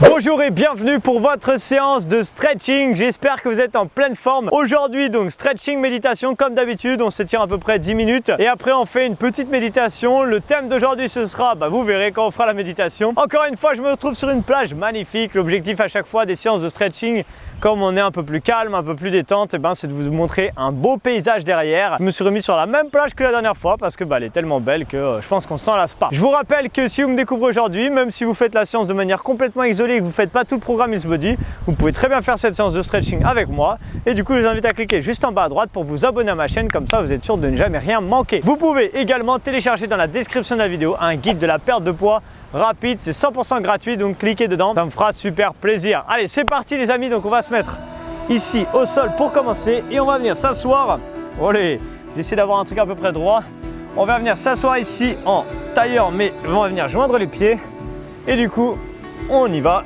Bonjour et bienvenue pour votre séance de stretching. J'espère que vous êtes en pleine forme. Aujourd'hui donc stretching méditation comme d'habitude, on s'étire à peu près 10 minutes et après on fait une petite méditation. Le thème d'aujourd'hui ce sera, vous verrez quand on fera la méditation. Encore une fois je me retrouve sur une plage magnifique. L'objectif à chaque fois des séances de stretching, comme on est un peu plus calme, un peu plus détente, c'est de vous montrer un beau paysage derrière. Je me suis remis sur la même plage que la dernière fois parce que elle est tellement belle que je pense qu'on s'en lasse pas. Je vous rappelle que si vous me découvrez aujourd'hui, même si vous faites la séance de manière complètement isolée et que vous ne faites pas tout le programme Heels Body, vous pouvez très bien faire cette séance de stretching avec moi. Et du coup, je vous invite à cliquer juste en bas à droite pour vous abonner à ma chaîne, comme ça vous êtes sûr de ne jamais rien manquer. Vous pouvez également télécharger dans la description de la vidéo un guide de la perte de poids rapide, c'est 100% gratuit, donc cliquez dedans, ça me fera super plaisir. Allez, c'est parti les amis, donc on va se mettre ici au sol pour commencer et on va venir s'asseoir. Allez, j'essaie d'avoir un truc à peu près droit. On va venir s'asseoir ici en tailleur, mais on va venir joindre les pieds et du coup on y va.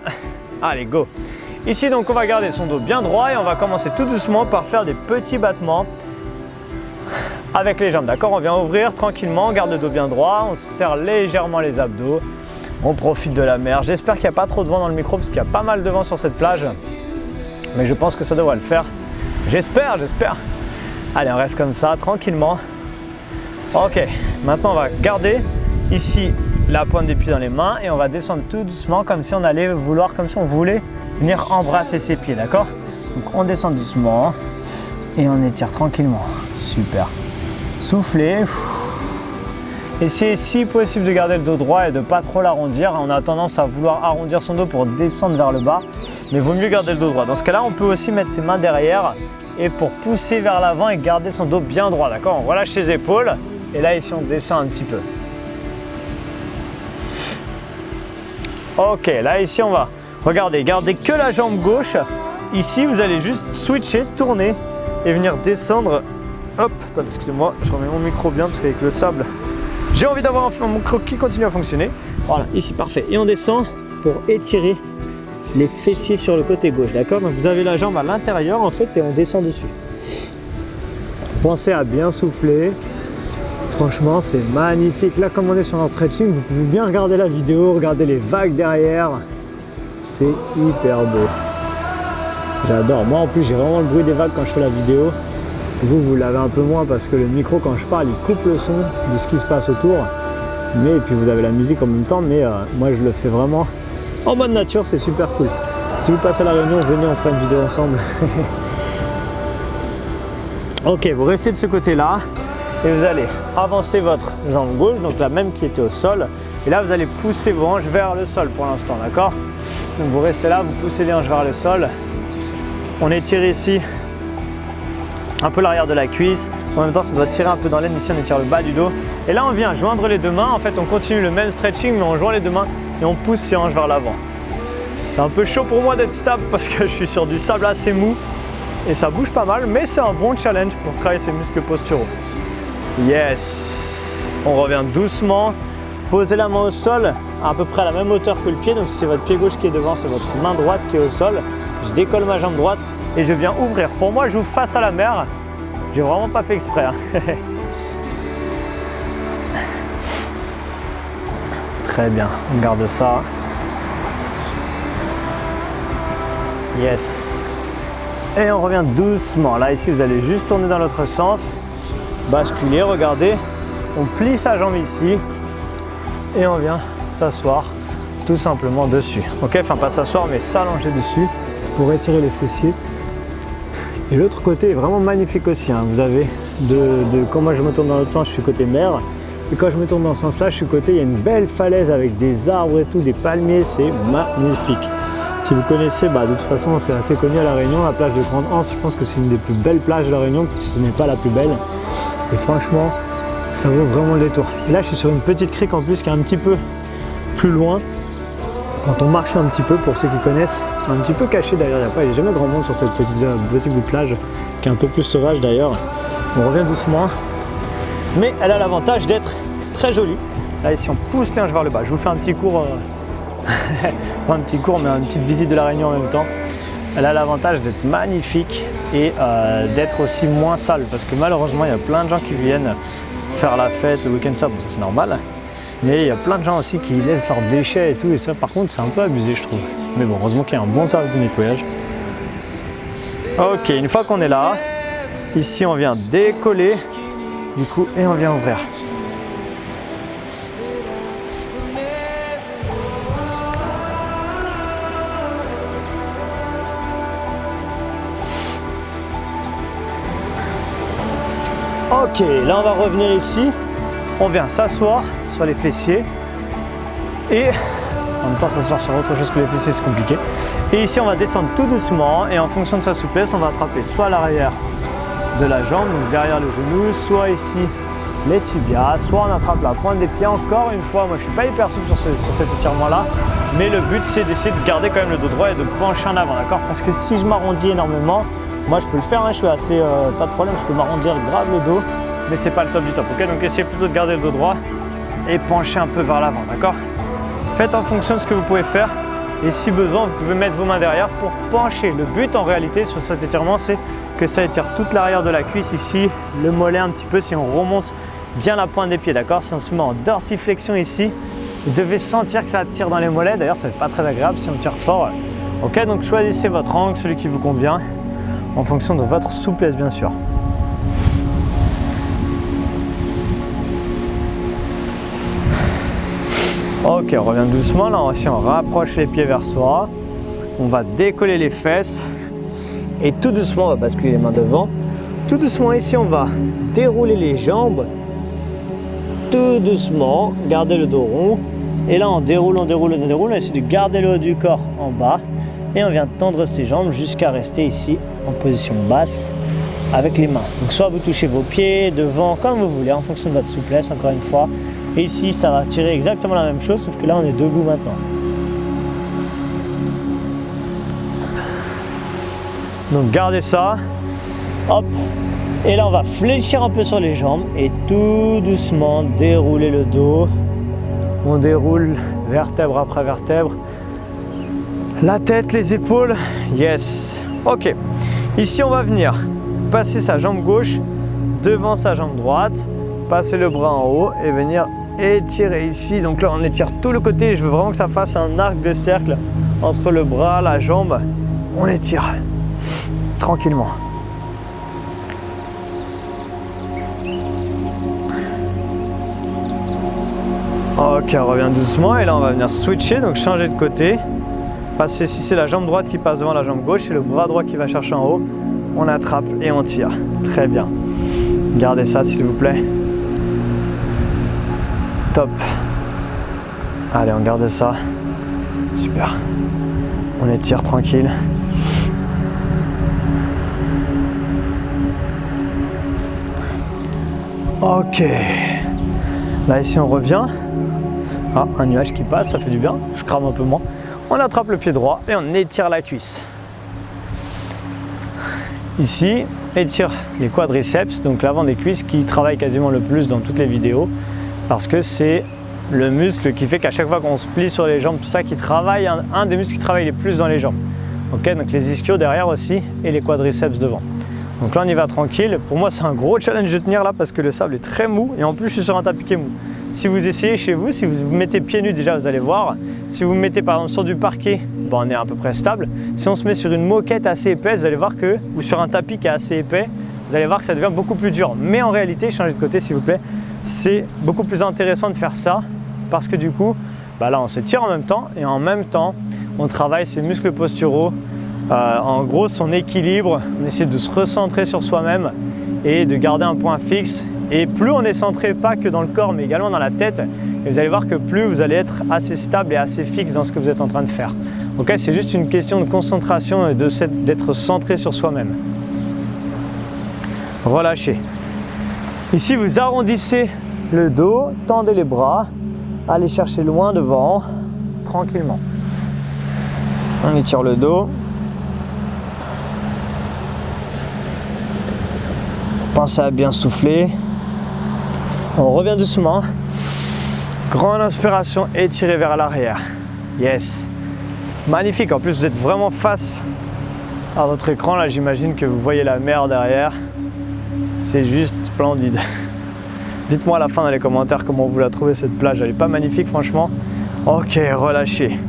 Allez, go. Ici donc on va garder son dos bien droit et on va commencer tout doucement par faire des petits battements avec les jambes, d'accord? On vient ouvrir tranquillement, on garde le dos bien droit, on serre légèrement les abdos, on profite de la mer. J'espère qu'il n'y a pas trop de vent dans le micro parce qu'il y a pas mal de vent sur cette plage, mais je pense que ça devrait le faire. J'espère. Allez, on reste comme ça, tranquillement. Ok, maintenant on va garder ici la pointe des pieds dans les mains et on va descendre tout doucement comme si on allait vouloir, comme si on voulait venir embrasser ses pieds, d'accord? Donc on descend doucement et on étire tranquillement. Super. Soufflez. Essayez si possible de garder le dos droit et de ne pas trop l'arrondir. On a tendance à vouloir arrondir son dos pour descendre vers le bas, mais il vaut mieux garder le dos droit. Dans ce cas-là, on peut aussi mettre ses mains derrière et pour pousser vers l'avant et garder son dos bien droit, d'accord? On relâche les épaules et là ici on descend un petit peu. Ok, là ici on va, regardez, gardez que la jambe gauche. Ici vous allez juste switcher, tourner et venir descendre. Hop, attendez, excusez-moi, je remets mon micro bien parce qu'avec le sable, j'ai envie d'avoir un micro qui continue à fonctionner. Voilà, ici parfait. Et on descend pour étirer les fessiers sur le côté gauche, d'accord? Donc vous avez la jambe à l'intérieur en fait et on descend dessus. Pensez à bien souffler. Franchement, c'est magnifique. Là, comme on est sur un stretching, vous pouvez bien regarder la vidéo, regarder les vagues derrière. C'est hyper beau. J'adore. Moi, en plus, j'ai vraiment le bruit des vagues quand je fais la vidéo. Vous l'avez un peu moins parce que le micro, quand je parle, il coupe le son de ce qui se passe autour. Et puis, vous avez la musique en même temps. Mais moi, je le fais vraiment en mode nature. C'est super cool. Si vous passez à la Réunion, venez, on fera une vidéo ensemble. Ok, vous restez de ce côté-là. Et vous allez avancer votre jambe gauche, donc la même qui était au sol. Et là, vous allez pousser vos hanches vers le sol pour l'instant, d'accord? Donc vous restez là, vous poussez les hanches vers le sol. On étire ici un peu l'arrière de la cuisse. En même temps, ça doit tirer un peu dans l'aine. Ici, on étire le bas du dos. Et là, on vient joindre les deux mains. En fait, on continue le même stretching, mais on joint les deux mains et on pousse ses hanches vers l'avant. C'est un peu chaud pour moi d'être stable parce que je suis sur du sable assez mou et ça bouge pas mal, mais c'est un bon challenge pour travailler ses muscles posturaux. Yes, on revient doucement, posez la main au sol à peu près à la même hauteur que le pied, donc si c'est votre pied gauche qui est devant, c'est votre main droite qui est au sol. Je décolle ma jambe droite et je viens ouvrir. Pour moi, j'ouvre face à la mer, j'ai vraiment pas fait exprès. Très bien, on garde ça. Yes. Et on revient doucement. Là, ici, vous allez juste tourner dans l'autre sens. Basculer, regardez, on plie sa jambe ici et on vient s'asseoir tout simplement dessus. Ok, enfin pas s'asseoir mais s'allonger dessus pour étirer les fessiers. Et l'autre côté est vraiment magnifique aussi, hein. Vous avez quand moi je me tourne dans l'autre sens, je suis côté mer, et quand je me tourne dans ce sens-là, je suis côté, il y a une belle falaise avec des arbres et tout, des palmiers, c'est magnifique. Si vous connaissez, de toute façon c'est assez connu à La Réunion, la plage de Grande Anse, je pense que c'est une des plus belles plages de La Réunion, si ce n'est pas la plus belle. Et franchement, ça vaut vraiment le détour. Et là, je suis sur une petite crique en plus qui est un petit peu plus loin. Quand on marche un petit peu, pour ceux qui connaissent, un petit peu caché d'ailleurs, il n'y a jamais grand monde sur cette petite bout de plage qui est un peu plus sauvage d'ailleurs. On revient doucement, mais elle a l'avantage d'être très jolie. Là, ici, on pousse les hanches vers le bas. Je vous fais un petit cours, pas un petit cours, mais une petite visite de La Réunion en même temps. Elle a l'avantage d'être magnifique et d'être aussi moins sale parce que malheureusement il y a plein de gens qui viennent faire la fête le week-end, ça c'est normal, mais il y a plein de gens aussi qui laissent leurs déchets et tout, et ça par contre c'est un peu abusé je trouve. Mais bon, heureusement qu'il y a un bon service de nettoyage. Ok, une fois qu'on est là, ici on vient décoller, du coup, et on vient ouvrir. Ok, là on va revenir ici, on vient s'asseoir sur les fessiers et en même temps s'asseoir sur autre chose que les fessiers c'est compliqué. Et ici on va descendre tout doucement et en fonction de sa souplesse on va attraper soit l'arrière de la jambe, donc derrière le genou, soit ici les tibias, soit on attrape la pointe des pieds. Encore une fois, moi je suis pas hyper souple sur cet étirement là, mais le but c'est d'essayer de garder quand même le dos droit et de pencher en avant, d'accord? Parce que si je m'arrondis énormément, moi je peux le faire, hein, je suis assez, pas de problème, je peux m'arrondir grave le dos, mais c'est pas le top du top, ok? Donc essayez plutôt de garder le dos droit et pencher un peu vers l'avant, d'accord? Faites en fonction de ce que vous pouvez faire et si besoin, vous pouvez mettre vos mains derrière pour pencher. Le but en réalité sur cet étirement, c'est que ça étire toute l'arrière de la cuisse ici, le mollet un petit peu si on remonte bien la pointe des pieds, d'accord? Si on se met en dorsiflexion ici, vous devez sentir que ça tire dans les mollets, d'ailleurs ça n'est pas très agréable si on tire fort. Ok, donc choisissez votre angle, celui qui vous convient, en fonction de votre souplesse bien sûr. Ok, on revient doucement, là aussi on rapproche les pieds vers soi, on va décoller les fesses et tout doucement on va basculer les mains devant. Tout doucement ici on va dérouler les jambes, tout doucement, garder le dos rond et là on déroule, on essaie de garder le haut du corps en bas et on vient tendre ses jambes jusqu'à rester ici en position basse avec les mains. Donc soit vous touchez vos pieds devant comme vous voulez en fonction de votre souplesse encore une fois. Et ici, ça va tirer exactement la même chose, sauf que là, on est debout maintenant. Donc, gardez ça. Hop. Et là, on va fléchir un peu sur les jambes et tout doucement dérouler le dos. On déroule vertèbre après vertèbre. La tête, les épaules. Yes. Ok. Ici, on va venir passer sa jambe gauche devant sa jambe droite. Passer le bras en haut et venir étirer ici. Donc là on étire tout le côté, je veux vraiment que ça fasse un arc de cercle entre le bras, la jambe. On étire tranquillement. Ok, on revient doucement et là on va venir switcher, donc changer de côté. Passer, si c'est la jambe droite qui passe devant la jambe gauche et le bras droit qui va chercher en haut, on attrape et on tire. Très bien. Gardez ça s'il vous plaît. Top. Allez, on garde ça. Super. On étire tranquille. Ok. Là, ici, on revient. Ah, un nuage qui passe, ça fait du bien. Je crame un peu moins. On attrape le pied droit et on étire la cuisse. Ici, étire les quadriceps, donc l'avant des cuisses qui travaille quasiment le plus dans toutes les vidéos. Parce que c'est le muscle qui fait qu'à chaque fois qu'on se plie sur les jambes, tout ça qui travaille, un des muscles qui travaille les plus dans les jambes. Ok, donc les ischios derrière aussi et les quadriceps devant. Donc là on y va tranquille. Pour moi c'est un gros challenge de tenir là parce que le sable est très mou et en plus je suis sur un tapis qui est mou. Si vous essayez chez vous, si vous vous mettez pieds nus déjà vous allez voir. Si vous vous mettez par exemple sur du parquet, bon, on est à peu près stable. Si on se met sur une moquette assez épaisse, vous allez voir que, ou sur un tapis qui est assez épais, vous allez voir que ça devient beaucoup plus dur. Mais en réalité, changez de côté s'il vous plaît. C'est beaucoup plus intéressant de faire ça parce que du coup, bah là on s'étire en même temps et en même temps on travaille ses muscles posturaux, en gros son équilibre, on essaie de se recentrer sur soi-même et de garder un point fixe et plus on est centré pas que dans le corps mais également dans la tête et vous allez voir que plus vous allez être assez stable et assez fixe dans ce que vous êtes en train de faire. Ok, c'est juste une question de concentration et d'être centré sur soi-même. Relâchez. Ici, vous arrondissez le dos, tendez les bras, allez chercher loin devant, tranquillement. On étire le dos. Pensez à bien souffler. On revient doucement. Grande inspiration, étirez vers l'arrière. Yes. Magnifique, en plus vous êtes vraiment face à votre écran. Là, j'imagine que vous voyez la mer derrière. C'est juste splendide. Dites-moi à la fin dans les commentaires comment vous la trouvez cette plage. Elle n'est pas magnifique franchement. Ok, relâchez.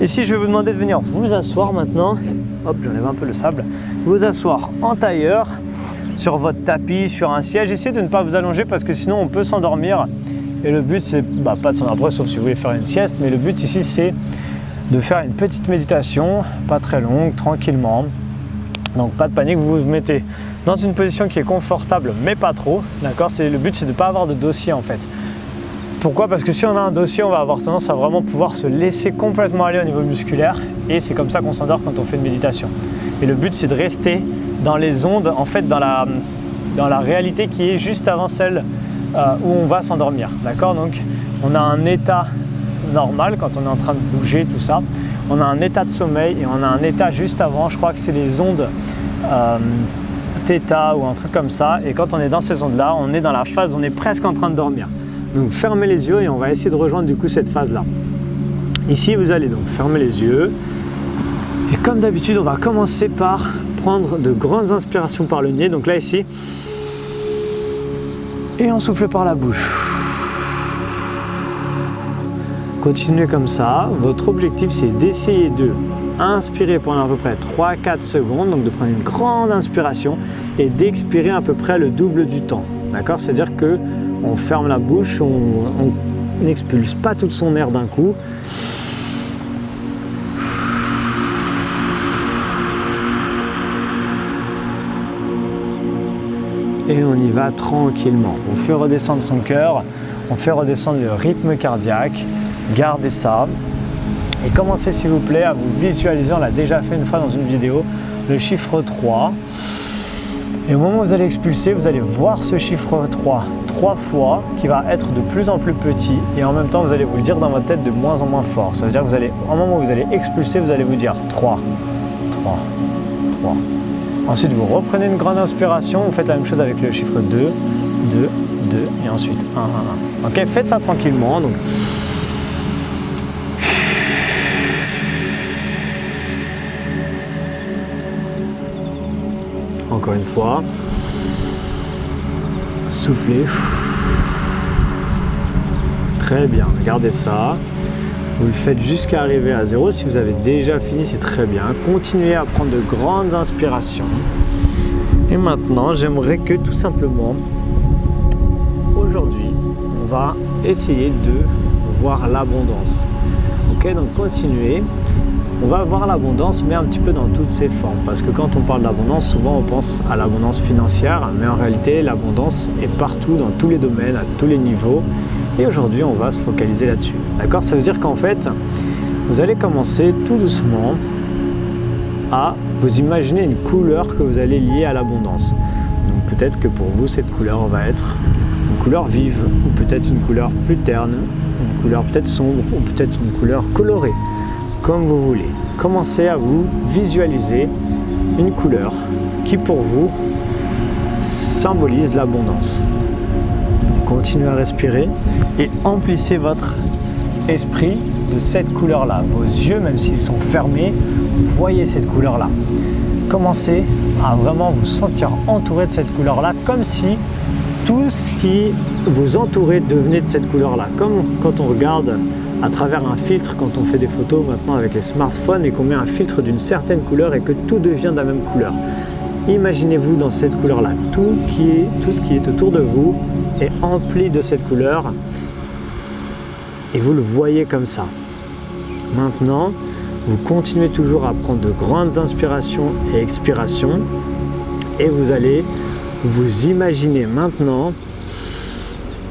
Ici, je vais vous demander de venir vous asseoir maintenant. Hop, j'enlève un peu le sable. Vous asseoir en tailleur, sur votre tapis, sur un siège. Essayez de ne pas vous allonger parce que sinon on peut s'endormir. Et le but, c'est pas de s'endormir, sauf si vous voulez faire une sieste. Mais le but ici, c'est de faire une petite méditation, pas très longue, tranquillement. Donc pas de panique, vous vous mettez dans une position qui est confortable, mais pas trop. D'accord ? Le but, c'est de ne pas avoir de dossier en fait. Pourquoi ? Parce que si on a un dossier, on va avoir tendance à vraiment pouvoir se laisser complètement aller au niveau musculaire et c'est comme ça qu'on s'endort quand on fait une méditation. Et le but, c'est de rester dans les ondes, en fait dans la réalité qui est juste avant celle où on va s'endormir. D'accord ? Donc on a un état normal quand on est en train de bouger, tout ça. On a un état de sommeil et on a un état juste avant, je crois que c'est les ondes θ ou un truc comme ça. Et quand on est dans ces ondes-là, on est dans la phase où on est presque en train de dormir. Donc fermez les yeux et on va essayer de rejoindre du coup cette phase-là. Ici, vous allez donc fermer les yeux. Et comme d'habitude, on va commencer par prendre de grandes inspirations par le nez. Donc là, ici. Et on souffle par la bouche. Continuez comme ça. Votre objectif, c'est d'essayer de inspirer pendant à peu près 3-4 secondes. Donc de prendre une grande inspiration et d'expirer à peu près le double du temps. D'accord ? C'est-à-dire que on ferme la bouche, on n'expulse pas tout son air d'un coup. Et on y va tranquillement. On fait redescendre son cœur, on fait redescendre le rythme cardiaque. Gardez ça. Et commencez s'il vous plaît à vous visualiser, on l'a déjà fait une fois dans une vidéo, le chiffre 3. Et au moment où vous allez expulser, vous allez voir ce chiffre 3 fois qui va être de plus en plus petit et en même temps vous allez vous le dire dans votre tête de moins en moins fort. Ça veut dire que vous allez, au moment où vous allez expulser, vous allez vous dire 3, 3, 3. Ensuite vous reprenez une grande inspiration, vous faites la même chose avec le chiffre 2, 2, 2 et ensuite 1, 1, 1. Ok, faites ça tranquillement. Donc, encore une fois, soufflez. Très bien, regardez ça. Vous le faites jusqu'à arriver à 0. Si vous avez déjà fini, c'est très bien. Continuez à prendre de grandes inspirations. Et maintenant, j'aimerais que tout simplement, aujourd'hui, on va essayer de voir l'abondance. Ok, donc continuez. On va voir l'abondance, mais un petit peu dans toutes ses formes. Parce que quand on parle d'abondance, souvent on pense à l'abondance financière, mais en réalité, l'abondance est partout, dans tous les domaines, à tous les niveaux. Et aujourd'hui, on va se focaliser là-dessus. D'accord ? Ça veut dire qu'en fait, vous allez commencer tout doucement à vous imaginer une couleur que vous allez lier à l'abondance. Donc peut-être que pour vous, cette couleur va être une couleur vive, ou peut-être une couleur plus terne, une couleur peut-être sombre, ou peut-être une couleur colorée. Comme vous voulez. Commencez à vous visualiser une couleur qui pour vous symbolise l'abondance. Continuez à respirer et emplissez votre esprit de cette couleur-là. Vos yeux, même s'ils sont fermés, voyez cette couleur-là. Commencez à vraiment vous sentir entouré de cette couleur-là, comme si tout ce qui vous entourait devenait de cette couleur-là. Comme quand on regarde à travers un filtre, quand on fait des photos maintenant avec les smartphones et qu'on met un filtre d'une certaine couleur et que tout devient de la même couleur. Imaginez-vous dans cette couleur-là. Tout ce qui est autour de vous est empli de cette couleur et vous le voyez comme ça. Maintenant, vous continuez toujours à prendre de grandes inspirations et expirations et vous allez vous imaginer maintenant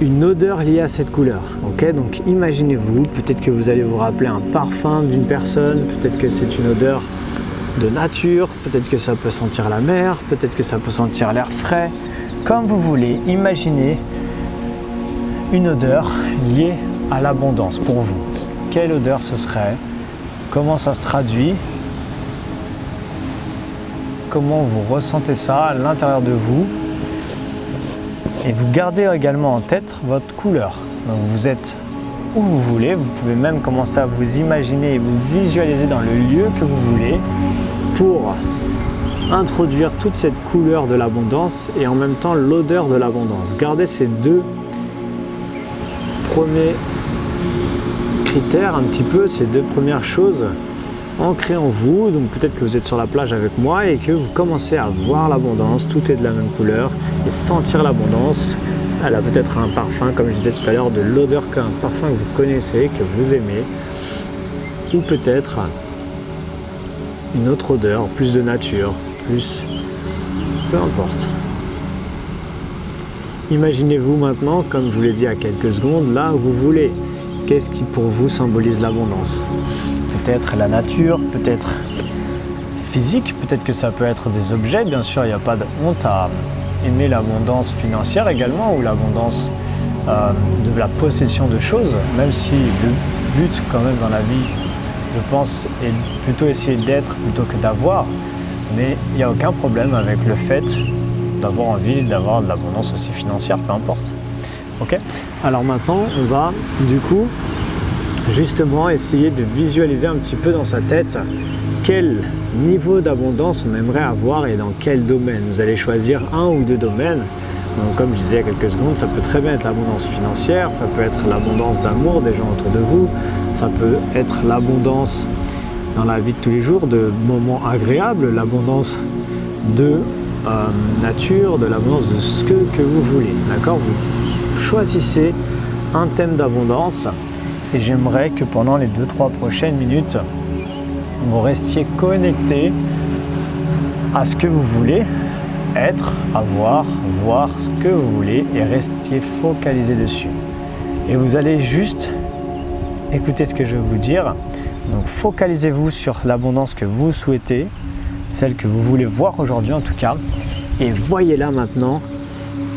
une odeur liée à cette couleur. Ok, donc imaginez-vous, peut-être que vous allez vous rappeler un parfum d'une personne, peut-être que c'est une odeur de nature, peut-être que ça peut sentir la mer, peut-être que ça peut sentir l'air frais. Comme vous voulez, imaginez une odeur liée à l'abondance pour vous. Quelle odeur ce serait? Comment ça se traduit? Comment vous ressentez ça à l'intérieur de vous? Et vous gardez également en tête votre couleur. Donc vous êtes où vous voulez, vous pouvez même commencer à vous imaginer et vous visualiser dans le lieu que vous voulez pour introduire toute cette couleur de l'abondance et en même temps l'odeur de l'abondance. Gardez ces deux premiers critères, un petit peu ces 2 premières choses ancrées en vous. Donc peut-être que vous êtes sur la plage avec moi et que vous commencez à voir l'abondance, tout est de la même couleur, et sentir l'abondance. Elle a peut-être un parfum, comme je disais tout à l'heure, de l'odeur qu'un parfum que vous connaissez, que vous aimez, ou peut-être une autre odeur, plus de nature, plus... peu importe. Imaginez-vous maintenant, comme je vous l'ai dit il y a quelques secondes, là où vous voulez. Qu'est-ce qui pour vous symbolise l'abondance? Peut-être la nature, peut-être physique, peut-être que ça peut être des objets. Bien sûr, il n'y a pas de honte à aimer l'abondance financière également, ou l'abondance de la possession de choses, même si le but quand même dans la vie, je pense, est plutôt essayer d'être plutôt que d'avoir. Mais il n'y a aucun problème avec le fait d'avoir envie d'avoir de l'abondance aussi financière, peu importe. Ok? Alors maintenant, on va du coup justement essayer de visualiser un petit peu dans sa tête quel niveau d'abondance on aimerait avoir et dans quel domaine. Vous allez choisir 1 ou 2 domaines. Donc, comme je disais il y a quelques secondes, ça peut très bien être l'abondance financière, ça peut être l'abondance d'amour des gens autour de vous, ça peut être l'abondance dans la vie de tous les jours, de moments agréables, l'abondance de nature, de l'abondance de ce que vous voulez. D'accord? Vous choisissez un thème d'abondance et j'aimerais que pendant les 2-3 prochaines minutes, vous restiez connecté à ce que vous voulez être, avoir, voir ce que vous voulez et restiez focalisé dessus. Et vous allez juste écouter ce que je vais vous dire. Donc focalisez-vous sur l'abondance que vous souhaitez, celle que vous voulez voir aujourd'hui en tout cas, et voyez-la maintenant,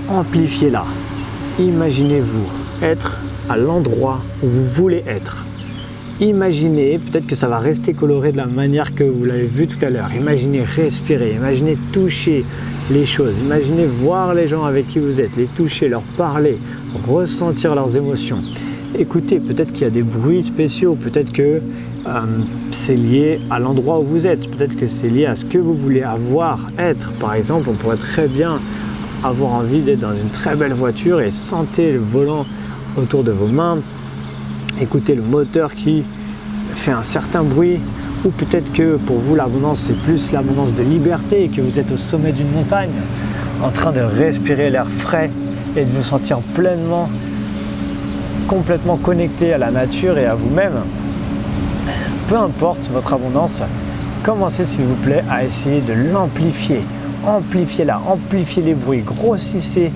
amplifiez-la. Imaginez-vous être à l'endroit où vous voulez être. Imaginez, peut-être que ça va rester coloré de la manière que vous l'avez vu tout à l'heure. Imaginez respirer, imaginez toucher les choses, imaginez voir les gens avec qui vous êtes, les toucher, leur parler, ressentir leurs émotions. Écoutez, peut-être qu'il y a des bruits spéciaux, peut-être que c'est lié à l'endroit où vous êtes, peut-être que c'est lié à ce que vous voulez avoir, être. Par exemple, on pourrait très bien avoir envie d'être dans une très belle voiture et sentez le volant autour de vos mains, écoutez le moteur qui fait un certain bruit, ou peut-être que pour vous l'abondance c'est plus l'abondance de liberté et que vous êtes au sommet d'une montagne en train de respirer l'air frais et de vous sentir pleinement, complètement connecté à la nature et à vous-même. Peu importe votre abondance, commencez s'il vous plaît à essayer de l'amplifier. Amplifiez-la, amplifiez les bruits, grossissez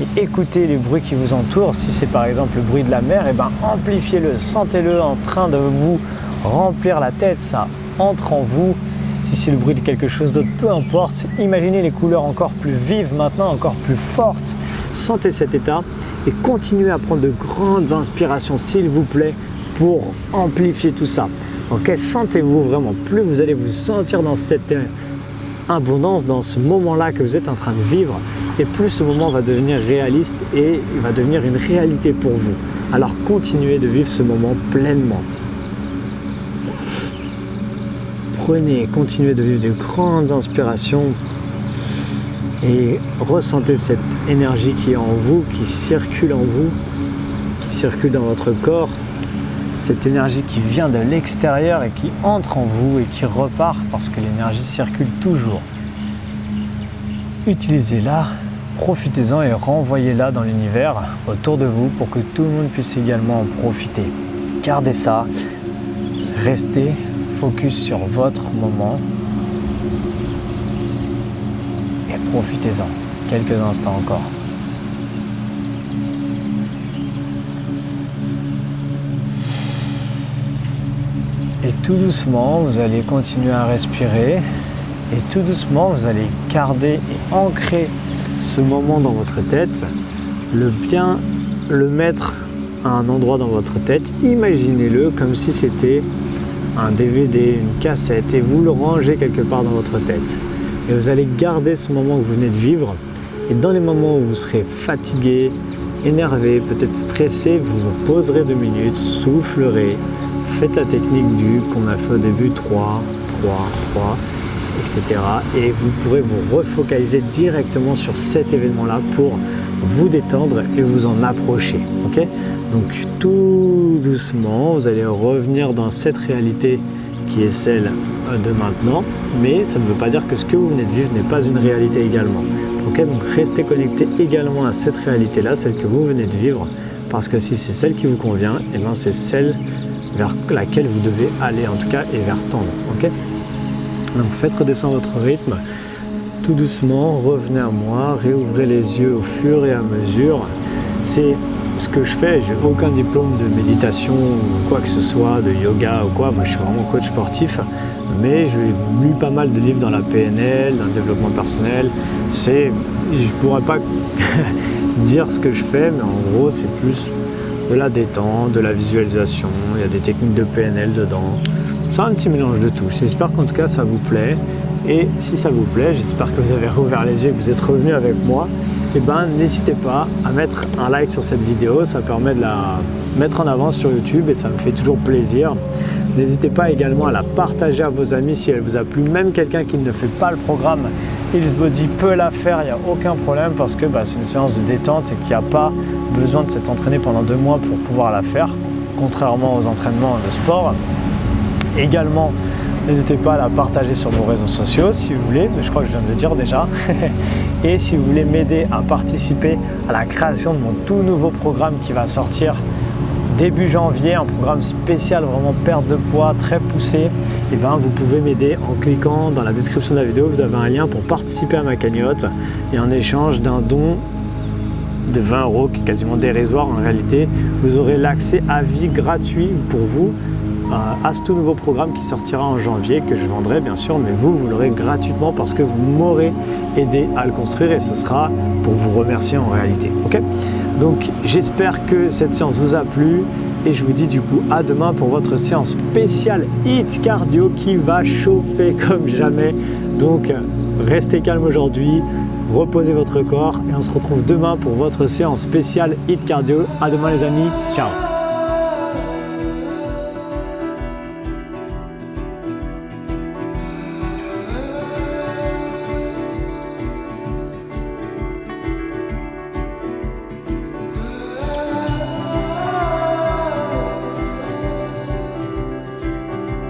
et écoutez les bruits qui vous entourent. Si c'est par exemple le bruit de la mer, et amplifiez-le, sentez-le en train de vous remplir la tête, ça entre en vous. Si c'est le bruit de quelque chose d'autre, peu importe, imaginez les couleurs encore plus vives maintenant, encore plus fortes. Sentez cet état et continuez à prendre de grandes inspirations s'il vous plaît pour amplifier tout ça. Ok, sentez-vous vraiment, plus vous allez vous sentir dans cette abondance, dans ce moment-là que vous êtes en train de vivre, et plus ce moment va devenir réaliste et il va devenir une réalité pour vous. Alors continuez de vivre ce moment pleinement. Prenez et continuez de vivre de grandes inspirations et ressentez cette énergie qui est en vous, qui circule en vous, qui circule dans votre corps. Cette énergie qui vient de l'extérieur et qui entre en vous et qui repart parce que l'énergie circule toujours. Utilisez-la, profitez-en et renvoyez-la dans l'univers autour de vous pour que tout le monde puisse également en profiter. Gardez ça, restez focus sur votre moment et profitez-en quelques instants encore. Et tout doucement, vous allez continuer à respirer et tout doucement, vous allez garder et ancrer ce moment dans votre tête, bien le mettre à un endroit dans votre tête. Imaginez-le comme si c'était un DVD, une cassette et vous le rangez quelque part dans votre tête. Et vous allez garder ce moment que vous venez de vivre et dans les moments où vous serez fatigué, énervé, peut-être stressé, vous vous poserez 2 minutes, soufflerez. Faites la technique qu'on a fait au début, 3, 3, 3, etc. Et vous pourrez vous refocaliser directement sur cet événement-là pour vous détendre et vous en approcher. Okay ? Donc tout doucement, vous allez revenir dans cette réalité qui est celle de maintenant, mais ça ne veut pas dire que ce que vous venez de vivre n'est pas une réalité également. Ok, donc restez connecté également à cette réalité-là, celle que vous venez de vivre, parce que si c'est celle qui vous convient, et bien c'est celle vers laquelle vous devez aller en tout cas et vers tendre. Ok, donc faites redescendre votre rythme, tout doucement, revenez à moi, réouvrez les yeux au fur et à mesure. C'est ce que je fais, j'ai aucun diplôme de méditation ou quoi que ce soit, de yoga ou quoi, moi je suis vraiment coach sportif, mais j'ai lu pas mal de livres dans la PNL, dans le développement personnel. Je pourrais pas dire ce que je fais, mais en gros c'est plus de la détente, de la visualisation, il y a des techniques de PNL dedans, c'est un petit mélange de tout. J'espère qu'en tout cas ça vous plaît, et si ça vous plaît, j'espère que vous avez rouvert les yeux et que vous êtes revenu avec moi. Et ben n'hésitez pas à mettre un like sur cette vidéo, ça permet de la mettre en avant sur YouTube et ça me fait toujours plaisir. N'hésitez pas également à la partager à vos amis si elle vous a plu, même quelqu'un qui ne fait pas le programme Heals Body peut la faire, il n'y a aucun problème parce que c'est une séance de détente et qu'il n'y a pas besoin de s'être entraîné pendant 2 mois pour pouvoir la faire, contrairement aux entraînements de sport. Également, n'hésitez pas à la partager sur vos réseaux sociaux si vous voulez, mais je crois que je viens de le dire déjà. Et si vous voulez m'aider à participer à la création de mon tout nouveau programme qui va sortir début janvier, un programme spécial vraiment perte de poids très poussé, et vous pouvez m'aider en cliquant dans la description de la vidéo, vous avez un lien pour participer à ma cagnotte et en échange d'un don de 20 €, qui est quasiment dérisoire en réalité, vous aurez l'accès à vie gratuit pour vous à ce tout nouveau programme qui sortira en janvier, que je vendrai bien sûr, mais vous l'aurez gratuitement parce que vous m'aurez aidé à le construire et ce sera pour vous remercier en réalité. Ok, donc j'espère que cette séance vous a plu et je vous dis du coup à demain pour votre séance spéciale HIIT cardio qui va chauffer comme jamais. Donc restez calme aujourd'hui, reposez votre corps et on se retrouve demain pour votre séance spéciale HIIT cardio. À demain les amis, ciao.